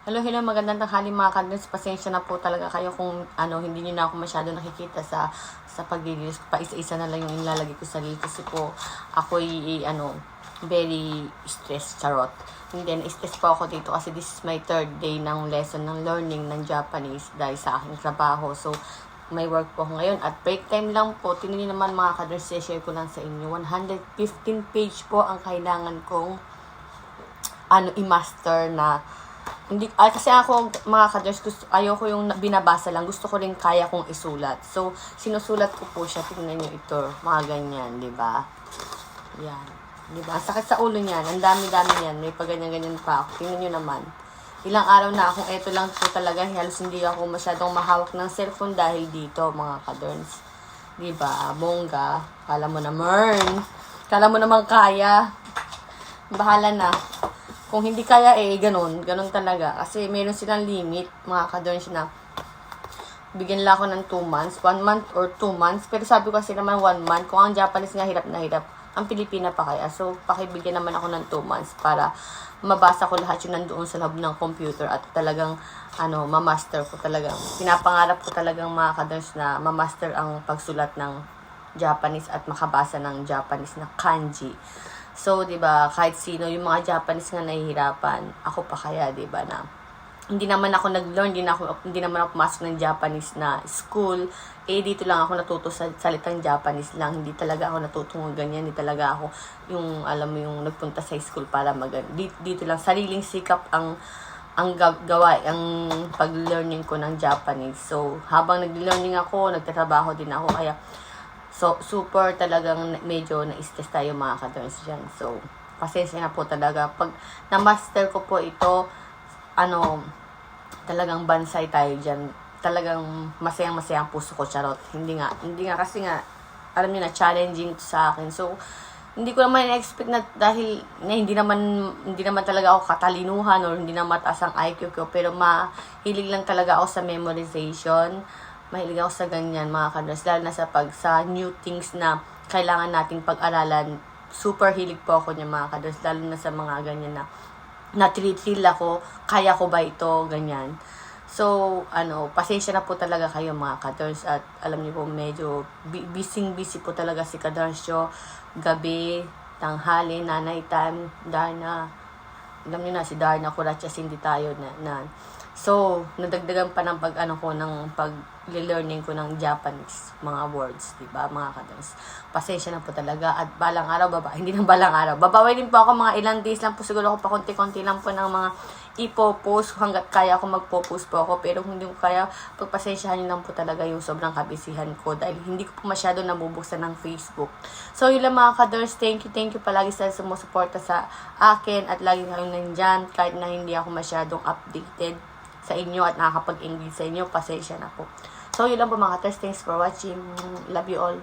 Hello, magandang tanghali mga kadens. Pasensya na po talaga kayo kung hindi niyo na ako masyado nakikita sa pag-release. Pa isa-isa na lang yung ilalagay ko sa reel kasi po ako'y very stressed, charot. And then, stress po ako dito kasi this is my third day ng lesson ng learning ng Japanese dahil sa aking trabaho. So, may work po ako ngayon at break time lang po. Tingnan niyo naman mga kadens, share ko lang sa inyo. 115 page po ang kailangan kong i-master na hindi kasi ako mga kaders ayoko yung binabasa lang, gusto ko rin kaya kong isulat. So sinusulat ko po siya, tingnan niyo ito, mga ganyan, di ba? Yan, di ba? Sakit sa ulo niyan, ang dami-dami niyan, may paganyan-ganyan pa ako. Tingnan niyo naman. Ilang araw na akong eto lang po talaga, halos hindi ako masyadong mahawak ng cellphone dahil dito, mga kaders. Di ba? Bongga, kala mo naman. Kala mo naman kaya. Bahala na. Kung hindi kaya ganun talaga. Kasi meron silang limit, mga kadorns na bigyan lang ako ng 2 months, 1 month or 2 months. Pero sabi ko kasi naman 1 month, kung ang Japanese nga hirap na hirap, ang Pilipina pa kaya. So, pakibigyan naman ako ng 2 months para mabasa ko lahat yung nandoon sa loob ng computer at talagang, ma-master ko talagang. Pinapangarap ko talagang mga kadorns na ma-master ang pagsulat ng Japanese at makabasa ng Japanese na kanji. So, 'di ba, kahit sino yung mga Japanese nga nahihirapan, ako pa kaya, 'di ba, na hindi naman ako nag-learn, hindi naman ako pumasok ng Japanese na school. Dito lang ako natuto sa salitang Japanese lang. Hindi talaga ako natutungo ganyan, hindi talaga ako yung alam mo yung nagpunta sa school para dito lang sariling sikap ang gawa, ang pag-learning ko ng Japanese. So, habang nag-learning ako, nagtatrabaho din ako, kaya so, super talagang medyo na-stress tayo mga kadorns dyan. So, pasensya na po talaga. Pag na-master ko po ito, talagang bansay tayo dyan. Talagang masayang-masayang puso ko, charot. Hindi nga kasi nga, alam niyo na, challenging sa akin. So, hindi ko naman na-expect na dahil hindi naman talaga ako katalinuhan or hindi na mataas ang IQ ko. Pero mahilig lang talaga ako sa memorization. Mahilig ako sa ganyan, mga kadors. Lalo na sa new things na kailangan nating pag-aralan. Super hilig po ako niya, mga kadors. Lalo na sa mga ganyan na na-thrill ako. Kaya ko ba ito? Ganyan. So, pasensya na po talaga kayo, mga kadors. At alam niyo po, medyo busy po talaga si Kadorsyo. Gabi, tanghali, nanay time, Darna. Alam niyo na, si Darna Kurachas, hindi tayo na. So, nadagdagan pa ng pag-learning ko ng Japanese mga words, diba, mga kadens. Pasensya na po talaga at balang araw, babaway din po ako, mga ilang days lang po siguro ako, pa konti-konti lang po ng mga ipo-post hanggat kaya ako magpo-post po ako, pero kung hindi ko kaya, pagpasensyahan niyo lang po talaga yung sobrang kabisihan ko dahil hindi ko po masyado nabubuksan ng Facebook. So, yun lang mga kadens, thank you palagi sa sumusuporta sa akin at lagi kayong nandyan kahit na hindi ako masyadong updated sa inyo at nakakapag-engage sa inyo, pasensya na po. So, yun lang po mga kadens. Thanks for watching. Love you all.